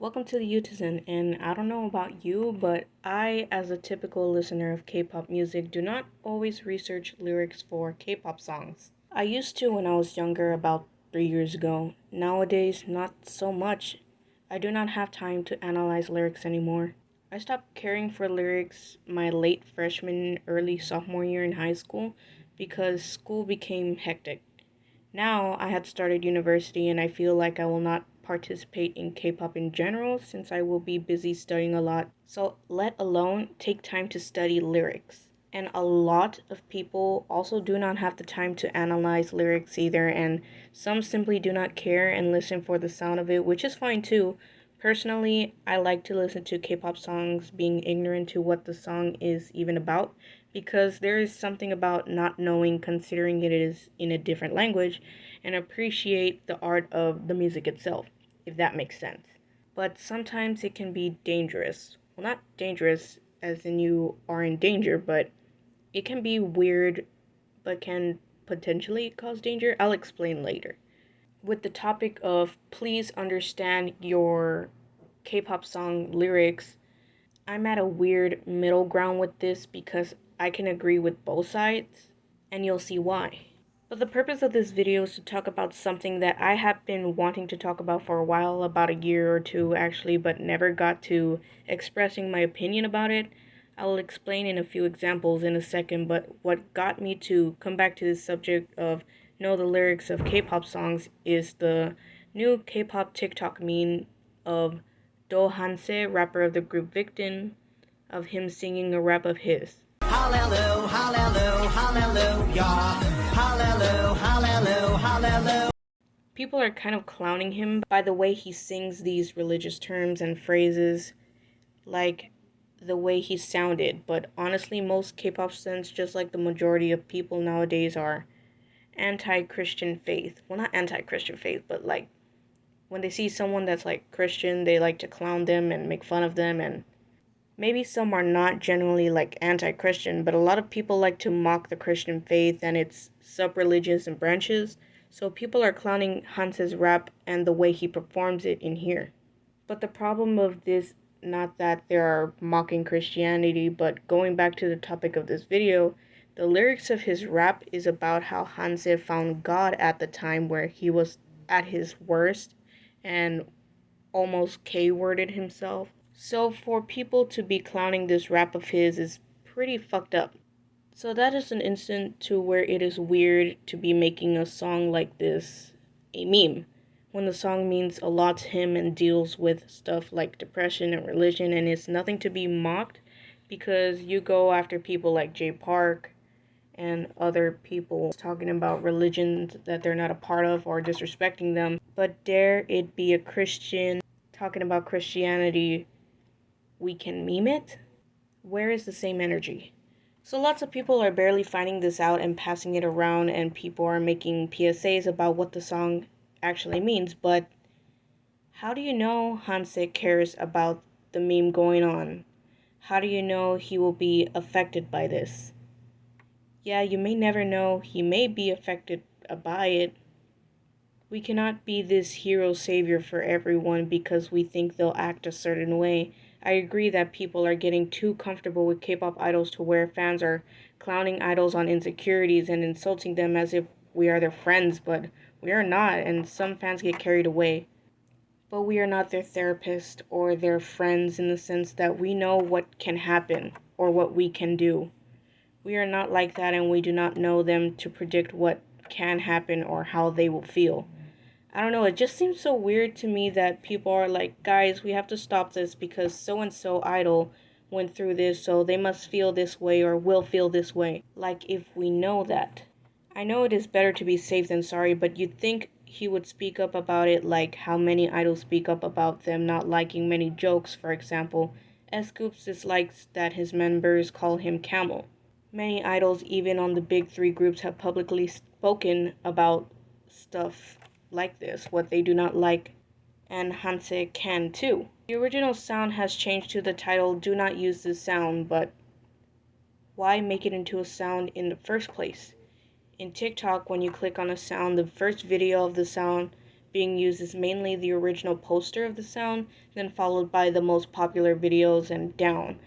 Welcome to the Utizen, and I don't know about you, but I, as a typical listener of K-pop music, do not always research lyrics for K-pop songs. I used to when I was younger, about 3 years ago. Nowadays, not so much. I do not have time to analyze lyrics anymore. I stopped caring for lyrics my late freshman, early sophomore year in high school because school became hectic. Now I had started university and I feel like I will not participate in K-pop in general since I will be busy studying a lot. So let alone take time to study lyrics. And a lot of people also do not have the time to analyze lyrics either, and some simply do not care and listen for the sound of it, which is fine too. Personally, I like to listen to K-pop songs being ignorant to what the song is even about because there is something about not knowing, considering it is in a different language, and appreciate the art of the music itself, if that makes sense. But sometimes it can be dangerous. Well, not dangerous as in you are in danger, but it can be weird, but can potentially cause danger. I'll explain later. With the topic of please understand your K-pop song lyrics, I'm at a weird middle ground with this because I can agree with both sides, and you'll see why. But the purpose of this video is to talk about something that I have been wanting to talk about for a while, about a year or two actually, but never got to expressing my opinion about it. I will explain in a few examples in a second, but what got me to come back to this subject of know the lyrics of K-pop songs is the new K-pop TikTok meme of Do Hanse, rapper of the group Victim, of him singing a rap of his. Hallelujah, hallelujah, hallelujah, hallelujah, hallelujah, hallelujah. People are kind of clowning him by the way he sings these religious terms and phrases, like the way he sounded. But honestly, most K-pop fans, just like the majority of people nowadays, are anti-Christian faith. Well, not anti-Christian faith, but like when they see someone that's like Christian, they like to clown them and make fun of them, and maybe some are not generally like anti-Christian, but a lot of people like to mock the Christian faith and its sub-religions and branches. So people are clowning Hanse's rap and the way he performs it in here. But the problem of this, not that they are mocking Christianity, but going back to the topic of this video, the lyrics of his rap is about how Hanse found God at the time where he was at his worst and almost K-worded himself. So for people to be clowning this rap of his is pretty fucked up. So that is an instant to where it is weird to be making a song like this a meme, when the song means a lot to him and deals with stuff like depression and religion, and it's nothing to be mocked because you go after people like Jay Park and other people talking about religions that they're not a part of or disrespecting them. But dare it be a Christian talking about Christianity, we can meme it? Where is the same energy? So lots of people are barely finding this out and passing it around, and people are making PSAs about what the song actually means, but how do you know Hanse cares about the meme going on? How do you know he will be affected by this? Yeah, you may never know, he may be affected by it. We cannot be this hero savior for everyone because we think they'll act a certain way. I agree that people are getting too comfortable with K-pop idols to where fans are clowning idols on insecurities and insulting them as if we are their friends, but we are not, and some fans get carried away. But we are not their therapist or their friends in the sense that we know what can happen or what we can do. We are not like that, and we do not know them to predict what can happen or how they will feel. I don't know, it just seems so weird to me that people are like, guys, we have to stop this because so-and-so idol went through this, so they must feel this way or will feel this way. Like, if we know that. I know it is better to be safe than sorry, but you'd think he would speak up about it like how many idols speak up about them not liking many jokes, for example. S-Scoops dislikes that his members call him Camel. Many idols, even on the big three groups, have publicly spoken about stuff like this, what they do not like, and Hanse can too. The original sound has changed to the title "Do Not Use This Sound," but why make it into a sound in the first place? In TikTok, when you click on a sound, the first video of the sound being used is mainly the original poster of the sound, then followed by the most popular videos and down.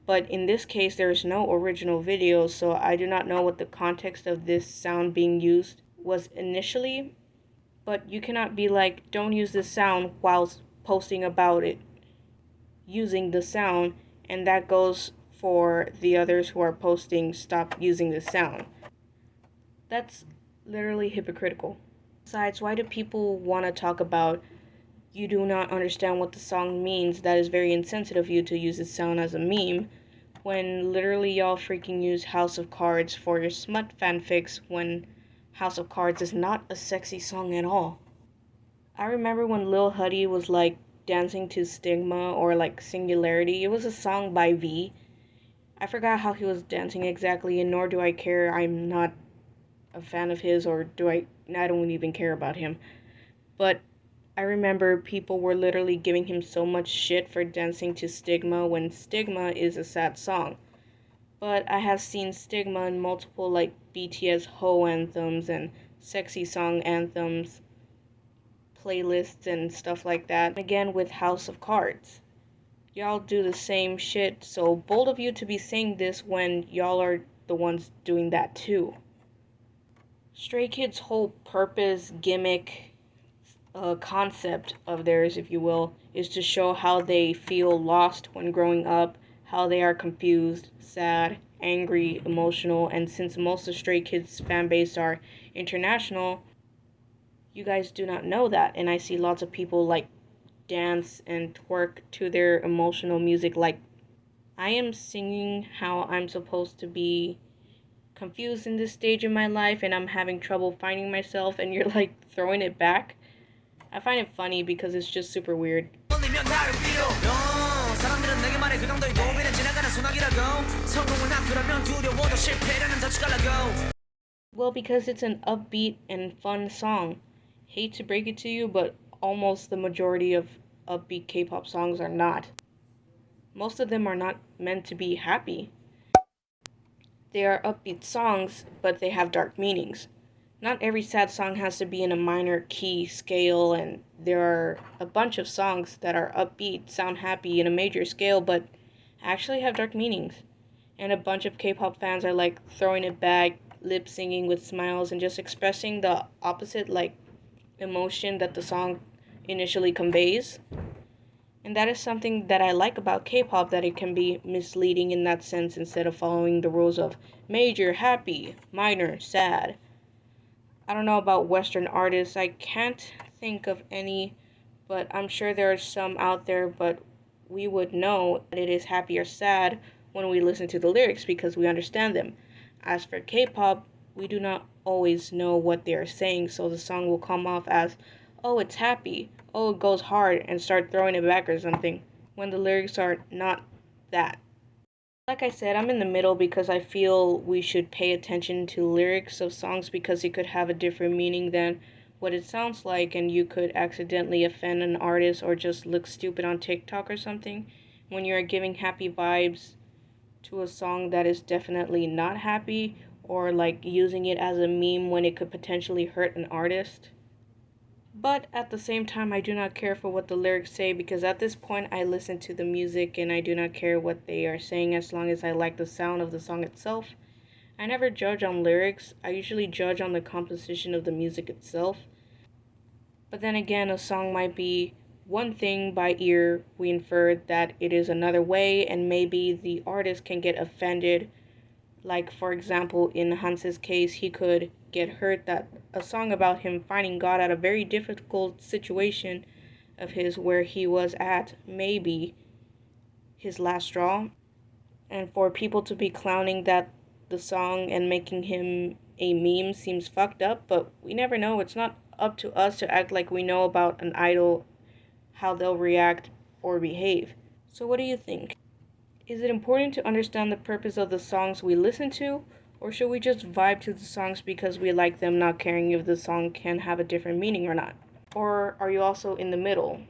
But in this case, there is no original video, so I do not know what the context of this sound being used was initially. But you cannot be like, don't use this sound whilst posting about it using the sound, and that goes for the others who are posting stop using the sound. That's literally hypocritical. Besides, why do people want to talk about you do not understand what the song means? That is very insensitive of you to use this sound as a meme, when literally y'all freaking use House of Cards for your smut fanfics when House of Cards is not a sexy song at all. I remember when Lil Huddy was like dancing to Stigma or like Singularity. It was a song by V. I forgot how he was dancing exactly, and nor do I care. I'm not a fan of his, or I don't even care about him. But I remember people were literally giving him so much shit for dancing to Stigma when Stigma is a sad song. But I have seen Stigma in multiple like BTS Ho anthems and sexy song anthems, playlists and stuff like that. Again with House of Cards. Y'all do the same shit, so bold of you to be saying this when y'all are the ones doing that too. Stray Kids' whole purpose, gimmick, concept of theirs, if you will, is to show how they feel lost when growing up, how they are confused, sad, angry, emotional, and since most of Stray Kids' fan base are international, you guys do not know that, and I see lots of people like dance and twerk to their emotional music like I am singing how I'm supposed to be confused in this stage in my life and I'm having trouble finding myself, and you're like throwing it back. I find it funny because it's just super weird. Well, because it's an upbeat and fun song. Hate to break it to you, but almost the majority of upbeat K-pop songs are not. Most of them are not meant to be happy. They are upbeat songs, but they have dark meanings. Not every sad song has to be in a minor key scale, and there are a bunch of songs that are upbeat, sound happy in a major scale, but actually have dark meanings. And a bunch of K-pop fans are like throwing it back, lip singing with smiles, and just expressing the opposite like emotion that the song initially conveys. And that is something that I like about K-pop, that it can be misleading in that sense instead of following the rules of major, happy, minor, sad. I don't know about Western artists. I can't think of any, but I'm sure there are some out there, but we would know that it is happy or sad when we listen to the lyrics because we understand them. As for K-pop, we do not always know what they are saying, so the song will come off as, oh, it's happy, oh, it goes hard, and start throwing it back or something, when the lyrics are not that. Like I said, I'm in the middle because I feel we should pay attention to lyrics of songs because it could have a different meaning than what it sounds like, and you could accidentally offend an artist or just look stupid on TikTok or something when you're giving happy vibes to a song that is definitely not happy, or like using it as a meme when it could potentially hurt an artist. But at the same time, I do not care for what the lyrics say because at this point I listen to the music and I do not care what they are saying as long as I like the sound of the song itself. I never judge on lyrics, I usually judge on the composition of the music itself. But then again, a song might be one thing by ear, we infer that it is another way, and maybe the artist can get offended. Like, for example, in Hans's case, he could get hurt that a song about him finding God at a very difficult situation of his where he was at, maybe his last straw. And for people to be clowning that the song and making him a meme seems fucked up, but we never know. It's not up to us to act like we know about an idol, how they'll react or behave. So what do you think? Is it important to understand the purpose of the songs we listen to, or should we just vibe to the songs because we like them, not caring if the song can have a different meaning or not? Or are you also in the middle?